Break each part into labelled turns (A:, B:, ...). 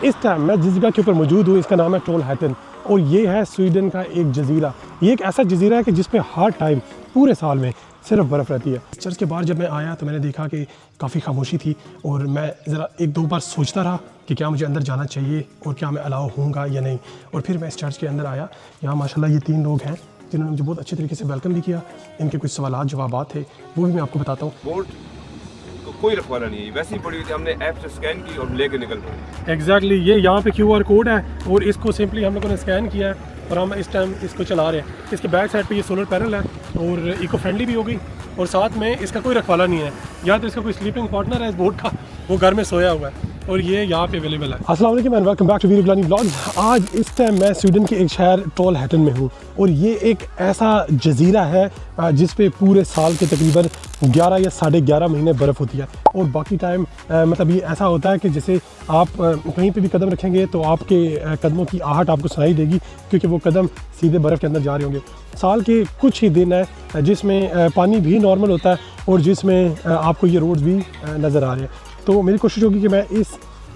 A: इस टाइम मैं जिस जगह के ऊपर मौजूद हूँ इसका नाम है ट्रोलहैटन और ये है स्वीडन का एक जजीरा। ये एक ऐसा जजीरा है कि जिस पे हर टाइम पूरे साल में सिर्फ बर्फ़ रहती है। चर्च के बाहर जब मैं आया तो मैंने देखा कि काफ़ी खामोशी थी और मैं ज़रा एक दो बार सोचता रहा कि क्या मुझे अंदर जाना चाहिए और क्या मैं अलाउ होऊंगा या नहीं। और फिर मैं इस चर्च के अंदर आया। यहाँ माशाल्लाह ये 3 लोग हैं जिन्होंने मुझे बहुत अच्छे तरीके से वेलकम भी किया। इनके कुछ सवालात जवाबात थे वो भी मैं आपको बताता हूँ।
B: कोई रखवाला नहीं है, वैसे ही पड़ी हुई थी, हमने ऐप से स्कैन की और लेके निकल गए।
A: एग्जैक्टली ये यहाँ पे QR कोड है और इसको सिंपली हम लोगों ने स्कैन किया है और हम इस टाइम इसको चला रहे हैं। इसके बैक साइड पे ये सोलर पैनल है और इको फ्रेंडली भी हो गई और साथ में इसका कोई रखवाला नहीं है। या तो इसका कोई स्लीपिंग पार्टनर है इस बोट का, वो घर में सोया हुआ है और ये यहाँ पे अवेलेबल है। अस्सलाम वालेकुम and welcome back to Veer Gilani vlogs. आज इस टाइम मैं स्वीडन के एक शहर ट्रोलहैटन में हूँ और ये एक ऐसा जजीरा है जिस पे पूरे साल के तकरीबन 11 या 11.5 महीने बर्फ़ होती है और बाकी टाइम मतलब ये ऐसा होता है कि जैसे आप कहीं पे भी कदम रखेंगे तो आपके कदमों की आहट आपको सुनाई देगी क्योंकि वो कदम सीधे बर्फ़ के अंदर जा रहे होंगे। साल के कुछ ही दिन है जिसमें पानी भी नॉर्मल होता है और जिसमें आपको ये रोड्स भी नज़र आ रहे हैं। तो मेरी कोशिश होगी कि मैं इस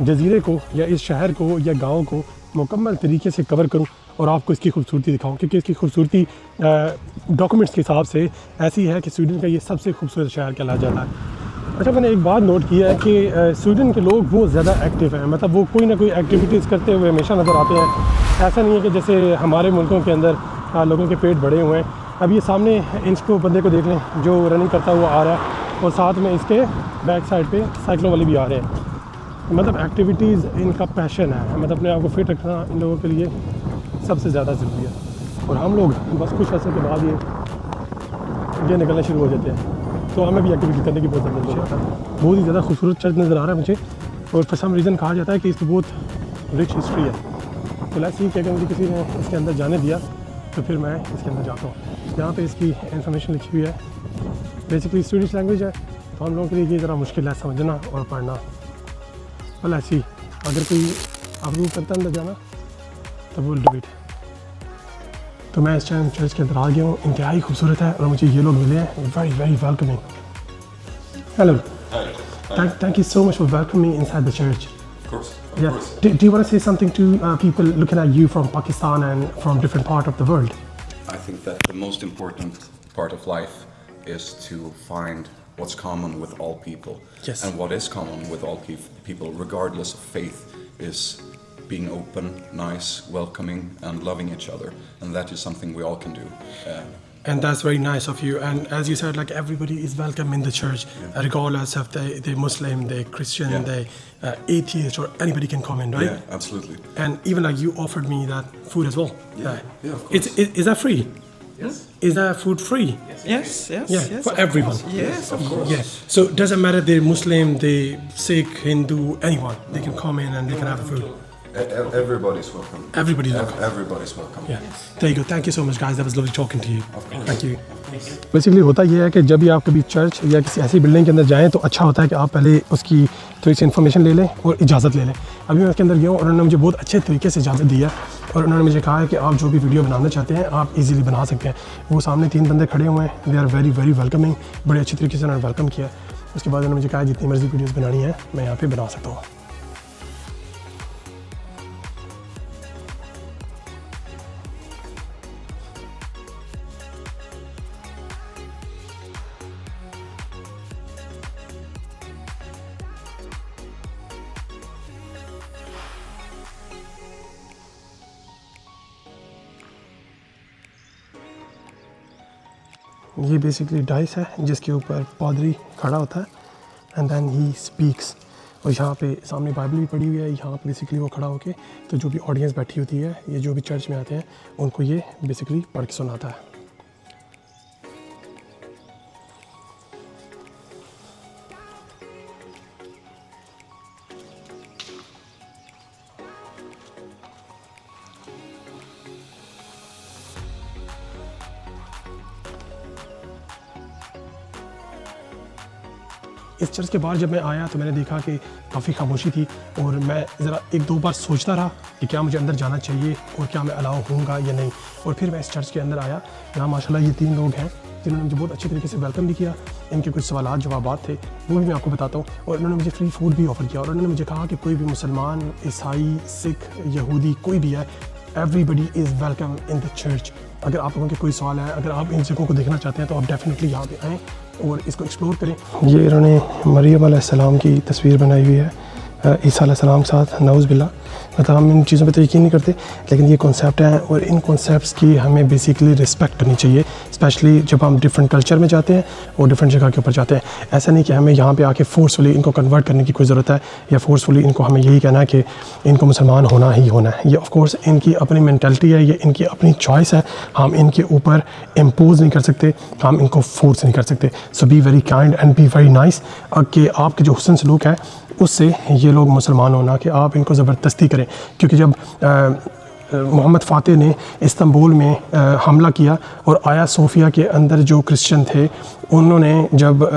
A: जजीरे को या इस शहर को या गांव को मुकम्मल तरीके से कवर करूं और आपको इसकी खूबसूरती दिखाऊं क्योंकि इसकी खूबसूरती डॉक्यूमेंट्स के हिसाब से ऐसी है कि स्वीडन का ये सबसे खूबसूरत शहर कहलाया जाता है। अच्छा, मैंने एक बात नोट किया है कि स्वीडन के लोग बहुत ज़्यादा एक्टिव हैं, मतलब वो कोई ना कोई एक्टिविटीज़ करते हुए हमेशा नज़र आते हैं। ऐसा नहीं है कि जैसे हमारे मुल्कों के अंदर लोगों के पेट बड़े हुए हैं। अब ये सामने इसको बंदे को देख लें जो रनिंग करता हुआ आ रहा है और साथ में इसके बैक साइड पे साइकिलों वाले भी आ रहे हैं। मतलब एक्टिविटीज़ इनका पैशन है, मतलब अपने आप को फिट रखना इन लोगों के लिए सबसे ज़्यादा ज़रूरी है। और हम लोग बस कुछ अर्से के बाद ये निकलना शुरू हो जाते हैं तो हमें भी एक्टिविटी करने की बहुत ज़्यादा ज़रूरत है। बहुत ही ज़्यादा खूबसूरत चर्च नज़र आ रहा है मुझे और फॉर सम रीज़न कहा जाता है कि इसकी बहुत रिच हिस्ट्री है। तो लेट्स सी कि अगर मुझे किसी ने इसके अंदर जाने दिया तो फिर मैं इसके अंदर जाता हूँ। यहाँ पे इसकी इन्फॉर्मेशन लिखी हुई है, बेसिकली स्वीडिश लैंग्वेज है तो हम लोगों के लिए ये ज़रा मुश्किल है समझना और पढ़ना। भला ऐसी अगर कोई अप्रूव करता अंदर जाना तो वो डू इट। तो मैं इस टाइम चर्च के अंदर आ गया हूँ, इंतहाई खूबसूरत है और मुझे ये लोग मिले हैं, very very welcoming. Hello, thank you so much for welcoming me inside the church.
C: Of course.
A: Yeah. Do you want to say something to people looking at you from Pakistan and from different part of the world?
C: I think that the most important part of life is to find what's common with all people.
A: Yes.
C: And what is common with all people, regardless of faith, is being open, nice, welcoming, and loving each other. And that is something we all can do.
A: And that's very nice of you. And as you said, like everybody is welcome in the church, regardless if they're Muslim, they're Christian, they're atheist, or anybody can come in, right?
C: Yeah, absolutely.
A: And even like you offered me that food as well.
C: Yeah, of course.
A: Is that free?
C: Yes.
A: Is that food free?
D: Yes,
A: For everyone.
D: Yes, of course.
A: Yes. So it doesn't matter they're Muslim, they're Sikh, Hindu, anyone. They can come in and they can have the food.
C: Everybody's welcome.
A: Everybody's welcome.
C: Everybody's welcome.
A: Yeah. There you go. Thank you so much, guys. That was lovely talking to you.
C: Of course.
A: Thank you. Basically होता ये है कि जब भी आप कभी church या किसी ऐसी बिल्डिंग के अंदर जाएं तो अच्छा होता है कि आप पहले उसकी थोड़ी सी इन्फॉर्मेशन ले लें और इजाज़त ले लें। अभी मैं उसके अंदर गया हूँ और उन्होंने मुझे बहुत अच्छे तरीके से इजाज़त दी है और उन्होंने मुझे कहा है कि आप जो भी वीडियो बनाना चाहते हैं आप इजीली बना सकते हैं। वो सामने 3 बंदे खड़े हुए हैं, they are very very welcoming, बड़े अच्छे तरीके से उन्होंने वेलकम किया। उसके बाद उन्होंने मुझे कहा जितनी मर्ज़ी वीडियोज़ बनानी है मैं यहाँ पर बना सकता हूँ। ये बेसिकली डाइस है जिसके ऊपर पादरी खड़ा होता है एंड देन ही स्पीक्स। और यहाँ पे सामने बाइबल भी पड़ी हुई है। यहाँ पे बेसिकली वो खड़ा होके तो जो भी ऑडियंस बैठी होती है, ये जो भी चर्च में आते हैं उनको ये बेसिकली पढ़ के सुनाता है। इस चर्च के बाहर जब मैं आया तो मैंने देखा कि काफ़ी खामोशी थी और मैं ज़रा एक दो बार सोचता रहा कि क्या मुझे अंदर जाना चाहिए और क्या मैं अलाउ होऊंगा या नहीं। और फिर मैं इस चर्च के अंदर आया। यहाँ माशाल्लाह ये 3 लोग हैं जिन्होंने मुझे बहुत अच्छे तरीके से वेलकम भी किया। इनके कुछ सवालात जवाबात थे वो भी मैं आपको बताता हूँ। और इन्होंने मुझे फ्री फूड भी ऑफ़र किया और उन्होंने मुझे कहा कि कोई भी मुसलमान, ईसाई, सिख, यहूदी कोई भी है, everybody is welcome in the church. अगर आप लोगों के कोई सवाल है, अगर आप इन जगहों को देखना चाहते हैं तो आप डेफिनेटली यहाँ पे आएँ और इसको एक्सप्लोर करें। ये इन्होंने मरियम अलैहिस्सलाम की तस्वीर बनाई हुई है ईसा अलैहिस्सलाम के साथ, नाउज़ बिल्ला। मतलब हम इन चीज़ों पे तो यकीन नहीं करते, लेकिन ये कॉन्सेप्ट हैं और इन कॉन्सेप्ट्स की हमें बेसिकली रिस्पेक्ट करनी चाहिए, स्पेशली जब हम डिफरेंट कल्चर में जाते हैं और डिफरेंट जगह के ऊपर जाते हैं। ऐसा नहीं कि हमें यहाँ पे आके फोर्सफुली इनको कन्वर्ट करने की कोई ज़रूरत है या फोर्सफुली इनको हमें यही कहना है कि इनको मुसलमान होना ही होना है। ये ऑफ कोर्स इनकी अपनी मैंटेलिटी है, ये इनकी अपनी चॉइस है, हम इनके ऊपर इम्पोज नहीं कर सकते, हम इनको फोर्स नहीं कर सकते। So be very kind and be very nice कि आपके जो हुस्न सलूक है उससे ये लोग मुसलमान होना कि आप इनको ज़बरदस्ती करें। क्योंकि जब मोहम्मद फ़ातिह ने इस्तांबुल में हमला किया और आया सोफिया के अंदर जो क्रिश्चियन थे, उन्होंने जब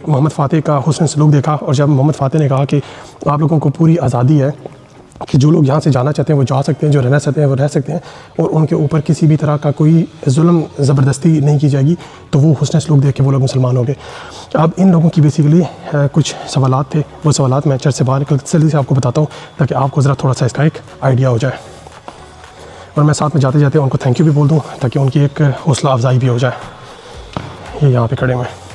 A: मोहम्मद फ़ातिह का हुस्न सलूक देखा और जब मोहम्मद फ़ातिह ने कहा कि आप लोगों को पूरी आज़ादी है कि जो लोग यहाँ से जाना चाहते हैं वो जा सकते हैं, जो रहना चाहते हैं वो रह सकते हैं और उनके ऊपर किसी भी तरह का कोई जुल्म ज़बरदस्ती नहीं की जाएगी, तो वो हुस्न सलूक देख के वो लोग मुसलमान हो गए। अब इन लोगों की बेसिकली कुछ सवालात थे, वो सवालात मैं चर्च से बाहर निकल जल्दी से आपको बताता हूँ ताकि आपको ज़रा थोड़ा सा इसका एक आइडिया हो जाए और मैं साथ में जाते जाते उनको थैंक यू भी बोल दूँ ताकि उनकी एक हौसला अफजाई भी हो जाए। ये यहाँ पे खड़े हुए हैं।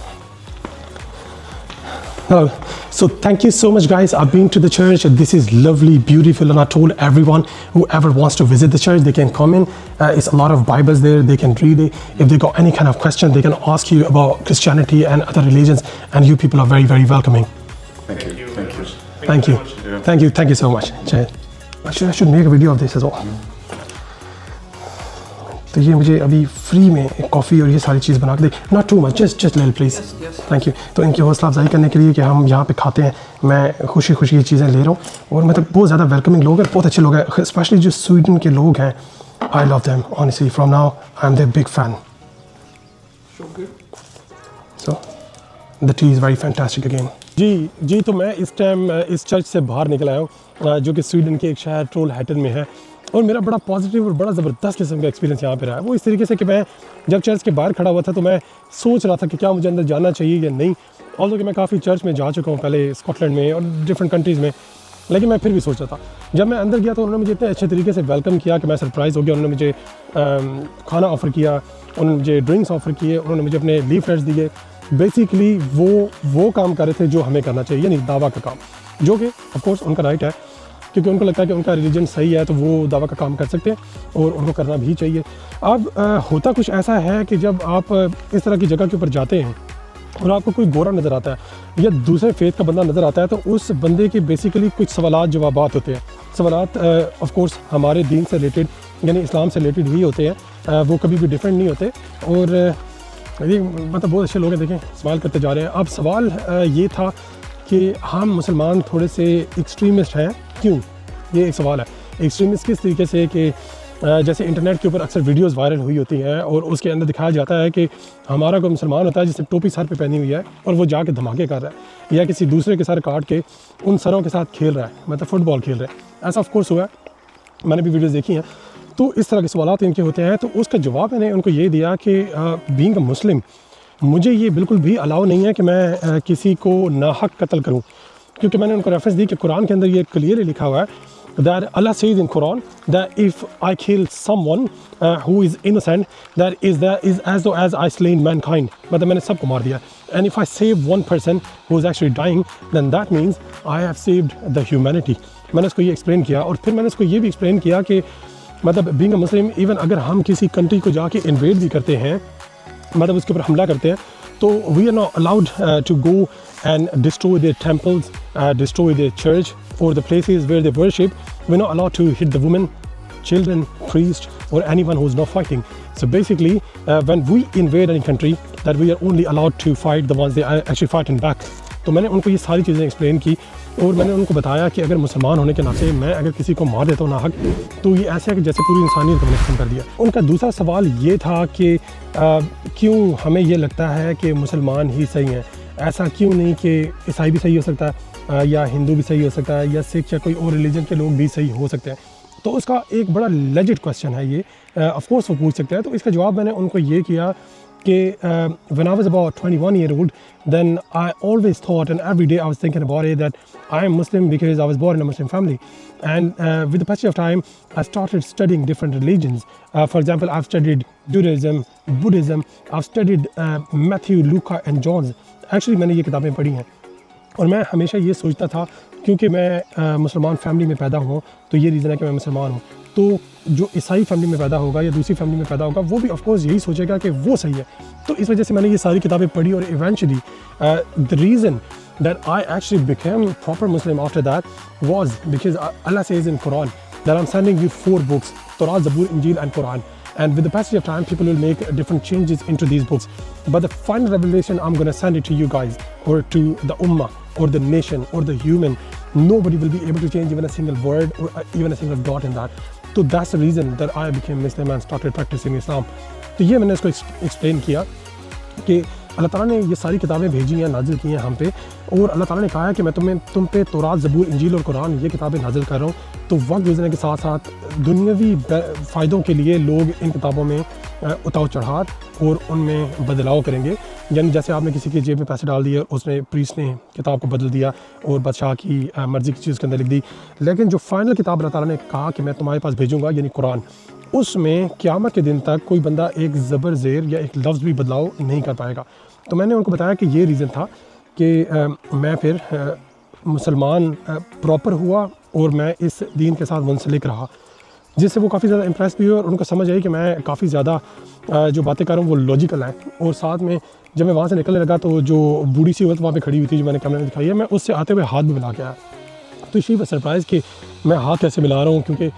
A: Hello. So thank you so much guys. I've been to the church. This is lovely, beautiful, and I told everyone whoever wants to visit the church, they can come in. It's a lot of Bibles there. They can read it. If they got any kind of question, they can ask you about Christianity and other religions, and you people are very, very welcoming.
C: Thank you. Thank you.
A: Thank you. Thank you. Thank you so much. Actually, I should make a video of this as well. तो ये मुझे अभी free में coffee और ये सारी चीज़ बना के दे, not too much, just little please, thank you. तो इनकी हौसला अफजाई करने के लिए कि हम यहाँ पे खाते हैं, मैं खुशी खुशी ये चीज़ें ले रहा हूँ और मतलब बहुत ज़्यादा वेलकमिंग लोग हैं, बहुत अच्छे लोग हैं, स्पेशली जो स्वीडन के लोग हैं। I love them honestly, from now I am their big fan. So the tea is very fantastic again. जी, तो मैं इस टाइम इस चर्च से बाहर निकल आया हूँ जो कि स्वीडन के एक शहर ट्रोलहैटन में है और मेरा बड़ा पॉजिटिव और बड़ा ज़बरदस्त किस्म का एक्सपीरियंस यहाँ पे रहा है। वो इस तरीके से कि मैं जब चर्च के बाहर खड़ा हुआ था तो मैं सोच रहा था कि क्या मुझे अंदर जाना चाहिए या नहीं। ऑल्दो कि मैं काफ़ी चर्च में जा चुका हूँ पहले, स्कॉटलैंड में और डिफरेंट कंट्रीज़ में, लेकिन मैं फिर भी सोच रहा था। जब मैं अंदर गया तो उन्होंने मुझे इतने अच्छे तरीके से वेलकम किया कि मैं सरप्राइज़ हो गया। उन्होंने मुझे खाना ऑफ़र किया, उन्होंने मुझे ड्रिंक्स ऑफ़र किए, उन्होंने मुझे अपने लीफलेट्स दिए। बेसिकली वो काम कर रहे थे जो हमें करना चाहिए, यानी दावा का काम, जो कि ऑफकोर्स उनका राइट है क्योंकि उनको लगता है कि उनका रिलीजन सही है तो वो दावा का काम कर सकते हैं और उनको करना भी चाहिए। अब होता कुछ ऐसा है कि जब आप इस तरह की जगह के ऊपर जाते हैं और आपको कोई गोरा नज़र आता है या दूसरे फेथ का बंदा नज़र आता है तो उस बंदे के बेसिकली कुछ सवालात जवाबात होते हैं। सवालात ऑफकोर्स हमारे दीन से रिलेटेड यानी इस्लाम से रिलेटेड ही होते हैं, वो कभी भी डिफरेंट नहीं होते और ये मतलब बहुत अच्छे लोग हैं, देखें सवाल करते जा रहे हैं। अब सवाल ये था कि हम मुसलमान थोड़े से एक्सट्रीमिस्ट हैं, क्यों? ये एक सवाल है। एक्सट्रीमिस्ट किस तरीके से कि जैसे इंटरनेट के ऊपर अक्सर वीडियोस वायरल हुई होती हैं और उसके अंदर दिखाया जाता है कि हमारा कोई मुसलमान होता है जिसने टोपी सर पे पहनी हुई है और वो जाके धमाके कर रहा है या किसी दूसरे के सर काट के उन सरों के साथ खेल रहा है, मतलब फ़ुटबॉल खेल रहा है। ऐसा ऑफ कोर्स हुआ है, मैंने भी वीडियोज़ देखी हैं। तो इस तरह के सवालात इनके होते हैं। तो उसका जवाब मैंने उनको ये दिया कि बीइंग अ मुस्लिम मुझे ये बिल्कुल भी अलाउ नहीं है कि मैं किसी को नाहक कत्ल करूं, क्योंकि मैंने उनको रेफरेंस दी कि कुरान के अंदर ये क्लियरली लिखा हुआ है that Allah says in Quran that if I kill someone who is innocent that is as though as I slain mankind, मतलब मैंने सबको मार दिया। And if I save one person who is actually dying then that means I have saved the humanity। मैंने उसको ये explain किया और फिर मैंने उसको ये भी एक्सप्लेन किया कि मतलब बीइंग अ मुस्लिम इवन अगर हम किसी कंट्री को जाके इन्वेड भी करते हैं, मतलब उसके ऊपर हमला करते हैं, तो we are not allowed to go and destroy their temples, destroy their church or the places where they worship. We're not allowed to hit the women, children, priests or anyone who's not fighting. So basically when we invade any country that we are only allowed to fight the ones they are actually fighting back. तो मैंने उनको ये सारी चीज़ें explain की और मैंने उनको बताया कि अगर मुसलमान होने के नाते मैं अगर किसी को मार देता हूँ नाहक तो ये ऐसा है कि जैसे पूरी इंसानियत को मैंने ख़त्म कर दिया। उनका दूसरा सवाल ये था कि क्यों हमें ये लगता है कि मुसलमान ही सही हैं, ऐसा क्यों नहीं कि ईसाई भी सही हो सकता है या हिंदू भी सही हो सकता है या सिख या कोई और रिलीजन के लोग भी सही हो सकते हैं। तो उसका एक बड़ा लेजिट क्वेश्चन है ये, ऑफ कोर्स वो पूछ सकते हैं। तो इसका जवाब मैंने उनको ये किया when I was about 21-year-old, then I always thought, and every day I was thinking about it, that I am Muslim because I was born in a Muslim family. And with the passage of time, I started studying different religions. For example, I've studied Judaism, Buddhism, I've studied Matthew, Luca and John. Actually, मैंने ये किताबें पढ़ी हैं और मैं हमेशा ये सोचता था, क्योंकि मैं मुसलमान फैमिली में पैदा हुआ, तो ये रीज़न है कि मैं मुसलमान हूँ। तो जो ईसाई फैमिली में पैदा होगा या दूसरी फैमिली में पैदा होगा, वो भी ऑफकोर्स यही सोचेगा कि वो सही है। तो इस वजह से मैंने ये सारी किताबें पढ़ी और eventually the reason that I actually became proper Muslim after that was because Allah says in Quran that I'm sending you 4 books, Torah, Zabur, Injil and Quran. And with the passage of time, people will make different changes into these books. But the final revelation, I'm going to send it to you guys, or to the ummah, or the nation, or the human. Nobody will be able to change even a single word or even a single dot in that. So that's the reason that I became Muslim and started practicing Islam. तो ये मैंने इसको explain किया कि अल्लाह ताला ने ये सारी किताबें भेजी हैं, नाजिल की हैं हम पे, और अल्लाह ताला ने कहा है कि मैं तुम पे तौरात, ज़बूर, इंजील और कुरान ये किताबें नाजिल कर रहा हूँ। तो वक्त गुजरने के साथ साथ दुनियावी फ़ायदों के लिए लोग इन किताबों में उतार चढ़ाव और उनमें बदलाव करेंगे। यानी जैसे आपने किसी की जेब में पैसे डाल दिए, उसने प्रीस्ट ने किताब को बदल दिया और बादशाह की मर्ज़ी की चीज़ के अंदर लिख दी। लेकिन जो फ़ाइनल किताब अल्लाह ताला ने कहा कि मैं तुम्हारे पास भेजूँगा, यानी कुरान, उसमें क़यामत के दिन तक कोई बंदा एक ज़बर ज़ेर या एक लफ्ज़ भी बदलाव नहीं कर पाएगा। तो मैंने उनको बताया कि ये रीज़न था कि मैं फिर मुसलमान प्रॉपर हुआ और मैं इस दीन के साथ मुंसलिक रहा, जिससे वो काफ़ी ज़्यादा इम्प्रेस भी हुए और उनको समझ आई कि मैं काफ़ी ज़्यादा जो बातें कर रहा हूँ वो लॉजिकल हैं। और साथ में जब मैं वहाँ से निकलने लगा तो जो बूढ़ी सी औरत वहाँ पे खड़ी हुई थी, जो मैंने कैमरे में दिखाई है, मैं उससे आते हुए हाथ भी मिला के आया। तो शी वाज सरप्राइज़ कि मैं हाथ कैसे मिला रहा हूँ, क्योंकि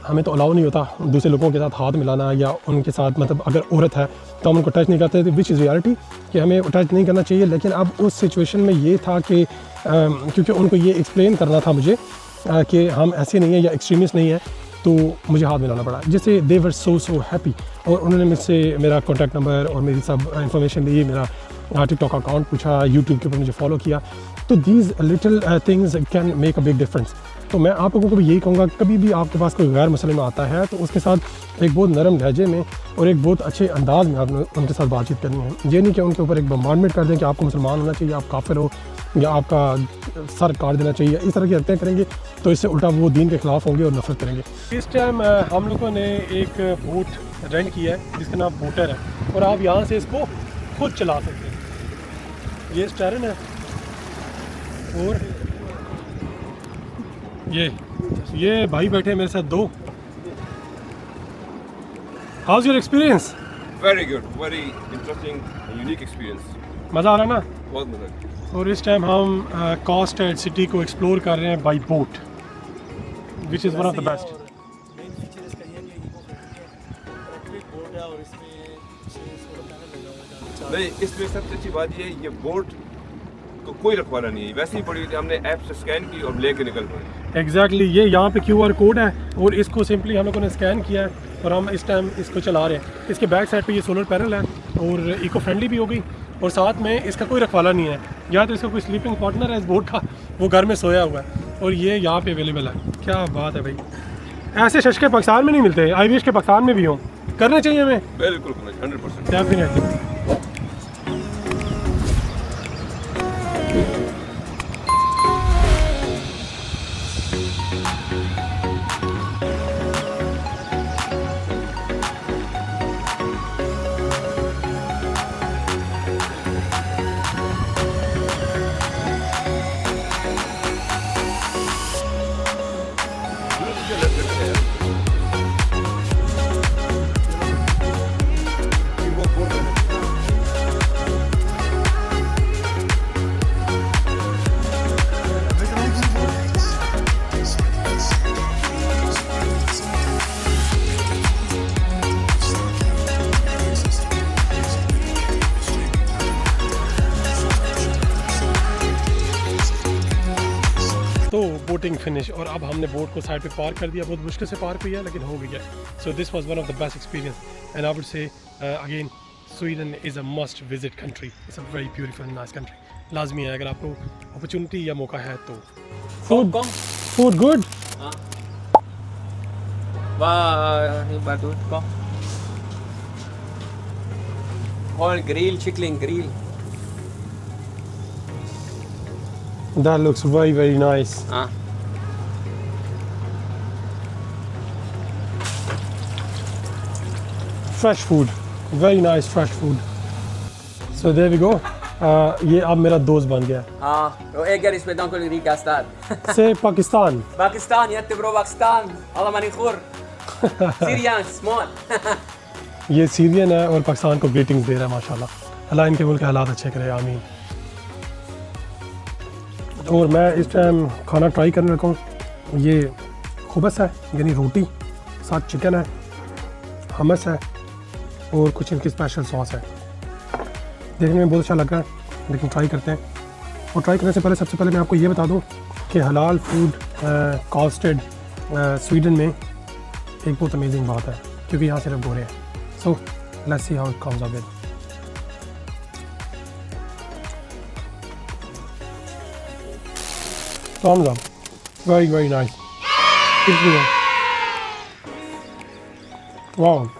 A: हमें तो अलाउ नहीं होता दूसरे लोगों के साथ हाथ मिलाना या उनके साथ, मतलब अगर औरत है तो हम उनको टच नहीं करते थे, विच इज़ रियलिटी कि हमें टच नहीं करना चाहिए। लेकिन अब उस सिचुएशन में ये था कि क्योंकि उनको ये एक्सप्लेन करना था मुझे कि हम ऐसे नहीं हैं या एक्सट्रीमिस्ट नहीं हैं, तो मुझे हाथ मिलाना पड़ा, जिससे दे वर सो हैप्पी। और उन्होंने मुझसे मेरा कॉन्टैक्ट नंबर और मेरी सब इन्फॉर्मेशन ली, मेरा टिकटॉक अकाउंट पूछा, यूट्यूब के ऊपर मुझे फॉलो किया। तो these little things can make a big difference. तो मैं आप लोगों को भी यही कहूँगा, कभी भी आपके पास कोई गैर मुसलिम आता है तो उसके साथ एक बहुत नरम लहजे में और एक बहुत अच्छे अंदाज में आपने उनके साथ बातचीत करनी है। ये नहीं कि उनके ऊपर एक बम्बार्डमेंट कर दें कि आपको मुसलमान होना चाहिए, आप काफिर हो, या आपका सर काट देना चाहिए। इस तरह की हरकतें करेंगे तो इससे उल्टा वो दीन के ख़िलाफ़ होंगे और नफरत करेंगे। इस टाइम हम लोगों ने एक बोट रेंट किया है जिसका नाम बोटर है, और आप यहाँ से इसको खुद चला सकते हैं। ये स्टेयरिंग है और ये भाई बैठे हैं मेरे साथ दो। House your experience?
B: Very good, very interesting, unique experience.
A: मज़ा आ रहा है ना?
B: बहुत मज़ा।
A: और इस टाइम हम कॉस्टेड सिटी को एक्सप्लोर कर रहे हैं by boat, which is one of the best.
D: Main feature इसका ये है कि इलेक्ट्रिक बोट है और इसमें सोलर पैनल लगा हुआ है।
B: नहीं, इसमें सबसे अच्छी बात ये है, ये बोट को कोई रखवाला नहीं है, वैसे ही पड़ी हुई थी, हमने ऐप से स्कैन की और लेके निकल पड़े।
A: एग्जैक्टली ये यहाँ पे QR कोड है और इसको सिंपली हम लोगों ने स्कैन किया है और हम इस टाइम इसको चला रहे हैं। इसके बैक साइड पे ये सोलर पैनल है और इको फ्रेंडली भी हो गई, और साथ में इसका कोई रखवाला नहीं है। या तो इसका कोई स्लीपिंग पार्टनर है इस बोट का, वो घर में सोया हुआ है, और ये यहाँ पे अवेलेबल है। क्या बात है भाई, ऐसे शशके पाकिस्तान में नहीं मिलते। आई विश के पाकिस्तान में भी हों, करना चाहिए हमें।
B: बिल्कुल 100%।
A: डेफिनेटली। तो बोटिंग फिनिश, और अब हमने बोट को साइड पे पार्क कर दिया। बहुत मुश्किल से पार्क हुई है लेकिन हो गई है। So this was one of the best experience and I would say again Sweden is a must visit country. It's a very beautiful nice country. लाजमी है अगर आपको अपॉर्चुनिटी या मौका है तो। Food good?
D: Wah, ini batu kok.
E: called grill chicken grill.
A: That looks very, very nice.
E: Ah.
A: Fresh food. Very nice fresh food. So there we go. ये अब मेरा दोस्त बन गया.
E: O eger is with Uncle Rikastad.
A: Say Pakistan.
E: Pakistan, yatte bro Pakistan. Allah mani khur. Syrian, small.
A: ये Syrian है और पाकिस्तान को ग्रीटिंग्स दे रहा है माशाल्लाह. अल्लाह इनके मुल्क के हालात अच्छे करे, आमीन. और मैं इस टाइम खाना ट्राई करने लगा हूँ. ये खुबस है यानी रोटी, साथ चिकन है, हमस है और कुछ इनकी स्पेशल सॉस है. देखने में बहुत अच्छा लग रहा है, लेकिन ट्राई करते हैं. और ट्राई करने से पहले सबसे पहले मैं आपको ये बता दूँ कि हलाल फूड कॉस्टेड स्वीडन में एक बहुत अमेजिंग बात है, क्योंकि यहाँ सिर्फ गोरे हैं. So let's see how it comes up with. Thumbs up. Very, very nice. Wow.